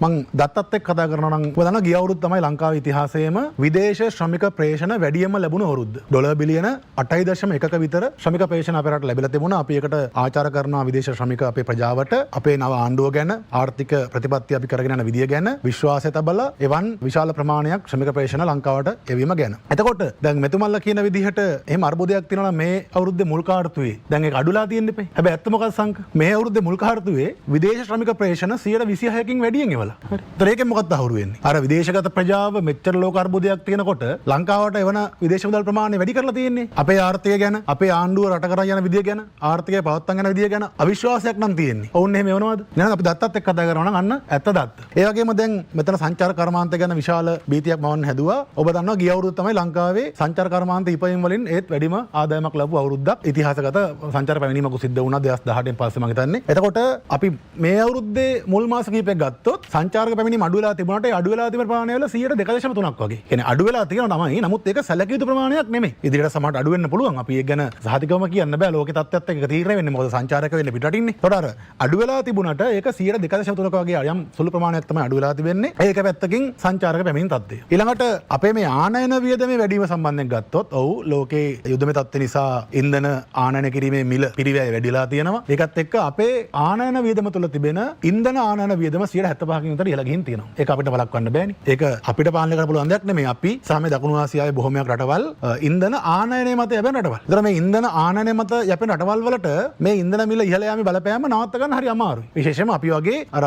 මං දත්තත් එක්ක කතා කරනවා නම් ඔබ දන්නවා ගිය අවුරුද්ද තමයි ලංකාවේ ඉතිහාසයේම විදේශ ශ්‍රමික ප්‍රේෂණ වැඩියෙන්ම ලැබුණ අවුරුද්ද. ඩොලර් බිලියන 8.1ක විතර ශ්‍රමික ප්‍රේෂණ අපේ රටට ලැබිලා තිබුණා. අපි ඒකට ආචාර කරනවා විදේශ ශ්‍රමික අපේ ප්‍රජාවට අපේ නව ආණ්ඩුව ගැන ආර්ථික ප්‍රතිපත්ති අපි කරගෙන යන විදිය ගැන විශ්වාසය තබලා එවන් විශාල ප්‍රමාණයක් ශ්‍රමික ප්‍රේෂණ ලංකාවට එවීම ගැන. එතකොට දැන් මෙතුමල්ලා කියන විදිහට එහෙම අර්බුදයක් තියෙනවා මේ අවුරුද්දේ මුල් කාර්තුවේ. දැන් ඒක අඩුලා තියෙන්න එපේ. හැබැයි ඇත්ත මොකක්ද සංක? මේ අවුරුද්දේ මුල් කාර්තුවේ විදේශ ශ්‍රමික ප්‍රේෂණ 126කින් වැඩියෙන් එවලා. හරි. ඒතර ඒකෙන් මොකක්ද අහුරු වෙන්නේ? අර විදේශගත ප්‍රජාව මෙච්චර ලෝක අර්බුදයක් තියෙනකොට ලංකාවට එවන විදේශ මුදල් ප්‍රමාණය වැඩි කරලා තියෙන්නේ. අපේ ආර්ථිකය ගැන, අපේ ආණ්ඩුව රට කරා යන විදිය ගැන, ආර්ථිකය පවත්වාගෙන යන විදිය ගැන අවිශ්වාසයක් නම් තියෙන්නේ. ඔවුන් එහෙම එවනවද? නේද? අපි දත්තත් එක්ක කතා කරනවා නම් අන්න ඇත්ත දත්ත. ඒ වගේම දැන් මෙතන සංචාර කර්මාන්තය ගැන විශාල භීතියක් මවන්න හැදුවා. ඔබ දන්නවා ගිය අවුරුද්ද තමයි ලංකාවේ සංචාර කර්මාන්ත ඉපයීම් වලින් ඒත් වැඩිම ආදායමක් ලැබුව අවුරුද්දක් ඉතිහාසගත සංචාර පැමිණීමක් සිද්ධ වුණා 2018න් පස්සේ මම හිතන්නේ. එතකොට අපි මේ අවුරුද්දේ මුල් මාස කිහිපයක් ගත්තොත් සංචාරක පැමිණීම අඩු වෙලා තිබුණාට ඒ අඩු වෙලා තිබෙන ප්‍රමාණය වල 2.3ක් වගේ. කියන්නේ අඩු වෙලා තියෙනවා තමයි. නමුත් ඒක සැලකිය යුතු ප්‍රමාණයක් නෙමෙයි. ඉදිරියට සමහරට අඩු වෙන්න පුළුවන්. අපි ඒක ගැන සහතිකවම කියන්න බෑ. ලෝකේ තත්ත්වයත් එක්ක තීරණය වෙන්නේ. මොකද සංචාරක වෙන්නේ පිටරටින්නේ. ඒතකොට අර අඩු වෙලා තිබුණාට ඒක 2.3ක වගේ යම් සුළු ප්‍රමාණයක් තමයි අඩු වෙලා තිබෙන්නේ. ඒක පැත්තකින් සංචාරක පැමිණීම් තත්ත්වය. ඊළඟට අපේ මේ ආනයන වියදමේ වැඩිම සම්බන්ධයෙන් ගත්තොත් ඔව් ලෝකේ යුද්ධමය තත්ත්ව නිසා ඉන්ධන ආනයන කිරීමේ මිල පිරිවැය වැඩිලා තියෙනවා. ඒකත් එක්ක අපේ ආනයන වියදම තුළ තිබෙන ඉන්ධන ආනයන වියදම 75කින් විතර ඉහළ ගිහින් තියෙනවා. ඒක අපිට වළක්වන්න බෑනේ. ඒක අපිට පාලනය කරන්න පුළුවන් දෙයක් නෙමෙයි. අපි සහ මේ දකුණු ආසියාවේ බොහොමයක් රටවල් ඉන්ධන ආනයනය මත යැපෙන රටවල්. ඒතර මේ ඉන්ධන ආනයනය මත යැපෙන රටවල් වලට මේ ඉන්ධන මිල ඉහළ යාමේ බලපෑම නවත්ත ගන්න හරි අමාරුයි. විශේෂයෙන්ම අපි වගේ අර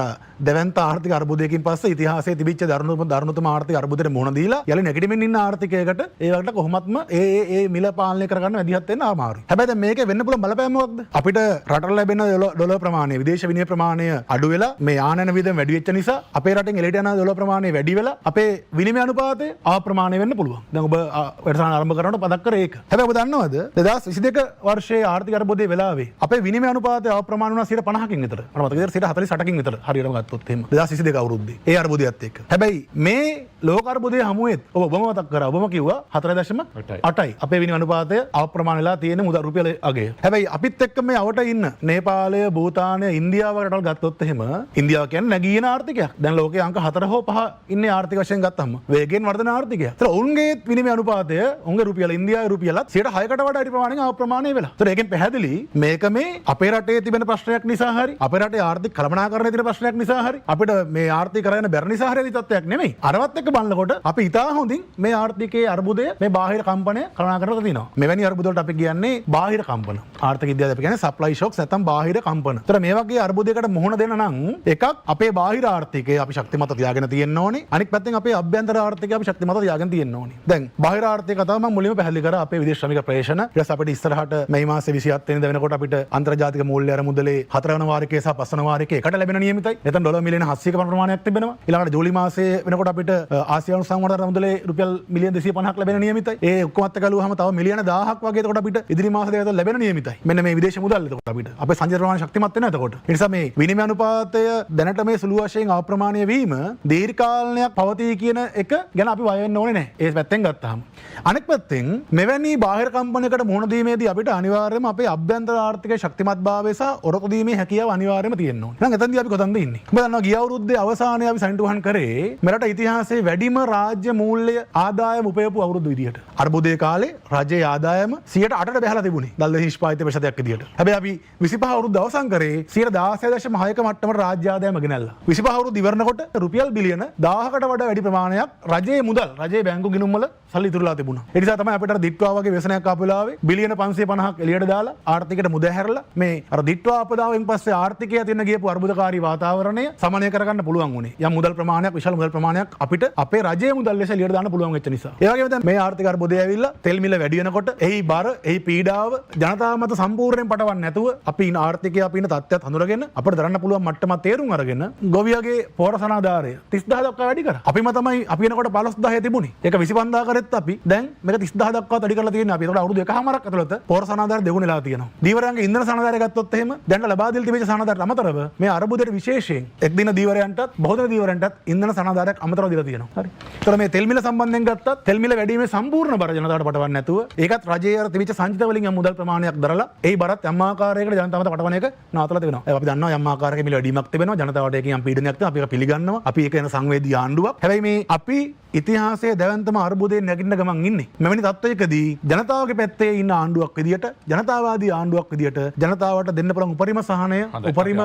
දැවැන්ත ආර්ථික අර්බුදයකින් පස්සේ ඉතිහාසයේ තිබිච්ච දරුණුතම ආර්ථික අර්බුදයට මුහුණ දීලා යලි නැගිටිමින් ඉන්න ආර්ථිකයකට ඒ වලට කොහොමත්ම ඒ මිල පාලනය කරගන්න වැඩිහත් වෙන්න අමාරුයි. හැබැයි දැන් මේකේ වෙන්න පුළුවන් බලපෑම මොකක්ද? අපිට රටට ලැබෙන ඩොලර් ප්‍රමාණය, විදේශ විනිමය ප්‍රමාණය අඩු වෙලා මේ ආනයන වියදම වැඩි වෙච්ච නිසා අපේ රටෙන් එළියට යන ඩොලර් ප්‍රමාණය වැඩි වෙලා අපේ විනිමය අනුපාතය අප්‍රමාණය වෙන්න පුළුවන්. දැන් ඔබ වැඩසටහන ආරම්භ කරනකොට පදක් කර ඒක. හැබැයි ඔබ දන්නවද 2022 වර්ෂයේ ආර්ථික අර්බුදයේ වෙලාවේ අපේ විනිමය අනුපාතය අප්‍රමාණ වුණා 50කින් විතර. මට මතක විදිහට 48කින් විතර හරියටම ගත්තොත් එහෙම 2022 අවුරුද්දේ ඒ අර්බුදයත් එක්ක. හැබැයි මේ ලෝක අර්බුදයේ හමුවෙත් ඔබම මතක් කරා. ඔබම කිව්වා 4.8යි. අපේ විනිමය අනුපාතය අප්‍රමාණ වෙලා තියෙන මුදල් රුපියල අගය. හැබැයි අපිත් එක්ක මේ අවට ඉන්න නේපාලය, භූතානය, ඉන්දියාව වගේ රටවල් ගත්තොත් එහෙම ඉන්දියාව කියන්නේ නැගීන ආර්ථිකයක්. දැන් ලෝකයේ අංක 4 හෝ 5 ඉන්නේ ආර්ථික වශයෙන් ගත්තම වේගයෙන් වර්ධන ආර්ථිකයක්. ඒතර ඔවුන්ගේ විනිමය අනුපාතය උන්ගේ රුපියල ඉන්දියාවේ රුපියලත් 6%කට වඩා වැඩි ප්‍රමාණයකින් අප්‍රමාණය වෙලා. ඒතර ඒකෙන් පැහැදිලි මේක මේ අපේ රටේ තිබෙන ප්‍රශ්නයක් නිසා හරි අපේ රටේ ආර්ථික කළමනාකරණයේ තියෙන ප්‍රශ්නයක් නිසා හරි අපිට මේ ආර්ථික කරගෙන බැරි නිසා හරි තත්ත්වයක් නෙමෙයි. අරවත් එක්ක බලනකොට අපි ඉතා හොඳින් මේ ආර්ථිකයේ අර්බුදය මේ බාහිර කම්පනය කළමනාකරණය කරලා තිනවා. මෙවැනි අර්බුද වලට අපි කියන්නේ බාහිර කම්පන. ආර්ථික විද්‍යාවේ අපි කියන්නේ සප්ලයි ෂොක්ස් නැත්නම් බාහිර කම්පන. ඒතර මේ වගේ අර්බුදයකට මුහුණ දෙන්න නම් එකක් අපේ බාහිර ආර්ථිකය අපි ශක්තිමත් තියාගෙන තියෙන්න ඕනේ. අනිත් පැත්තෙන් අපේ අභ්‍යන්තර ආර්ථිකය අපි ශක්තිමත් තියාගෙන තියෙන්න ඕනේ. දැන් බාහිර ආර්ථික කතාව මම මුලින්ම පැහැදිලි කරා අපේ විදේශ ශ්‍රමික ප්‍රේෂණ. ඊට පස්සේ අපිට ඉස්සරහට මේ මාසේ 27 වෙනිදා වෙනකොට අපිට අන්තර්ජාතික මූල්‍ය අරමුදලේ 4 වන වාරිකයේ සහ 5 වන වාරිකයේ එකට ලැබෙන නියමිතයි. එතන ඩොලර් මිලියන 700ක ප්‍රමාණයක් තිබෙනවා. ඊළඟට ජූලි මාසයේ වෙනකොට අපිට ආසියානු සංවර්ධන අරමුදලේ රුපියල් මිලියන 250ක් ලැබෙන නියමිතයි. ඒ ඔක්කොමත් එකලුවාම තව මිලියන 1000ක් වගේ එතකොට අපිට ඉදිරි මාස දෙකකට ලැබෙන නියමිතයි. මෙන්න මේ විදේශ මුදල් එතකොට අපිට අපේ සංචාර ප්‍රමාණය ශක්තිමත් වෙනවා එතකොට. ඒ නිසා මේ විනිමය අනුපාතය දැනට මේ සුළු වශයෙන් අප්‍රමාණීය වීම දීර්ඝ කාලයක් පවතී කියන එක ගැන අපි වය වෙන්න ඕනේ නැහැ. ඒ පැත්තෙන් ගත්තාම. අනෙක් පැත්තෙන් මෙවැනි බාහිර කම්පනයකට මුහුණ දීමේදී අපිට අනිවාර්යයෙන්ම අපේ අභ්‍යන්තර ආර්ථිකයේ ශක්තිමත්භාවය සහ ඔරොත්තු දීමේ හැකියාව අනිවාර්යයෙන්ම තියෙන්න ඕනේ. එහෙනම් එතනදී අපි කොතනද ඉන්නේ? ඔබ දන්නවා ගිය අවුරුද්දේ අවසානයේ අපි සනිටුහන් කරේ මෙරට ඉතිහාසයේ වැඩිම රාජ්‍ය මූල්‍ය ආදායම උපයපු අවුරුදු විදියට. අර්බුදයේ කාලේ රජයේ ආදායම 108ට බැහැලා තිබුණේ. දල්ද නිෂ්පාදිත ප්‍රතිශතයක් විදියට. හැබැයි අපි 25 අවුරුද්ද අවසන් කරේ 16.6ක මට්ටමට රාජ්‍ය ආදායම ගෙනල්ලා. 25 අවුරුද්ද ඉවරනකොට රුපියල් බිලියන 1000කට වඩා වැඩි ප්‍රමාණයක් රජයේ මුදල්, රජයේ බැංකු ගිණුම් වල සල්ලි ඉතුරුලා තිබුණා. ඒ නිසා තමයි අපිට අර දිට්වා වගේ ව්‍යසනයක් ආපු වෙලාවේ බිලියන 550ක් එළියට දාලා ආර්ථිකයට මුද හැරලා මේ අර දිට්වා ආපදාවෙන් පස්සේ ආර්ථිකය තියෙන ගියපු අර්බුදකාරී වාතාවරණය සමනය කරගන්න පුළුවන් වුණේ. යම් මුදල් ප්‍රමාණයක්, විශාල මුදල් ප්‍රමාණයක් අපිට අපේ රජයේ මුදල් ලෙස එළියට දාන්න පුළුවන් වෙච්ච නිසා. ඒ වගේම දැන් මේ ආර්ථික අර්බුදය ඇවිල්ලා තෙල් මිල වැඩි වෙනකොට එහි බර, එහි පීඩාව ජනතාව මත සම්පූර්ණයෙන් පටවන්නේ නැතුව අපි ඉන ආර්ථිකය අපි ඉන තත්ත්වයක් හඳුනගෙන අපිට දරන්න පුළුවන් මට්ටමක් තේරුම් අරගෙන ගොවියගේ පෝරසනාධාරය 30000 දක්වා වැඩි කරා. අපිම තමයි අපි එනකොට 15000 තිබුණේ. ඒක 25000 කරෙත් අපි දැන් මේක 30000 දක්වා වැඩි කරලා තියෙනවා. අපි ඒකට අවුරුදු එකහමාරක් ඇතුළත පෝරසනාධාරය දෙගුණ වෙලා තියෙනවා. දීවරයන්ගේ ඉන්ධන සනාධාරය ගත්තොත් එහෙම දැන් ලබා දීලා තිබෙච්ච සනාධාරයට අමතරව මේ අර්බුදයට විශේෂයෙන් එක් දින දීවරයන්ටත් බොහෝ දින දීවරයන්ටත් ඉන්ධන සනාධාරයක් අමතරව දීලා තියෙනවා. තියෙනවා. හරි. ඒතර මේ තෙල් මිල සම්බන්ධයෙන් ගත්තත් තෙල් මිල වැඩිීමේ සම්පූර්ණ බර ජනතාවට පටවන්නේ නැතුව ඒකත් රජයේ අර තිබිච්ච සංචිත වලින් යම් මුදල් ප්‍රමාණයක් දරලා ඒ බරත් යම් ආකාරයකට ජනතාවට පටවන එක නවත්තලා තිබෙනවා. අපි දන්නවා යම් ආකාරයක මිල වැඩිවීමක් තිබෙනවා. ජනතාවට ඒකෙන් යම් පීඩනයක් තියෙනවා. අපි ඒක පිළිගන්නවා. අපි ඒක යන සංවේදී ආණ්ඩුවක්. හැබැයි මේ අපි ඉතිහාසයේ දැවැන්තම අර්බුදයෙන් නැගින්න ගමන් ඉන්නේ. මෙවැනි තත්ත්වයකදී ජනතාවගේ පැත්තේ ඉන්න ආණ්ඩුවක් විදියට ජනතාවාදී ආණ්ඩුවක් විදියට ජනතාවට දෙන්න පුළුවන් උපරිම සහනය උපරිම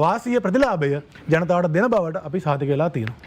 වාසිය ප්‍රතිලාභය ජනතාවට දෙන බවට අපි සාතික වෙලා තියෙනවා.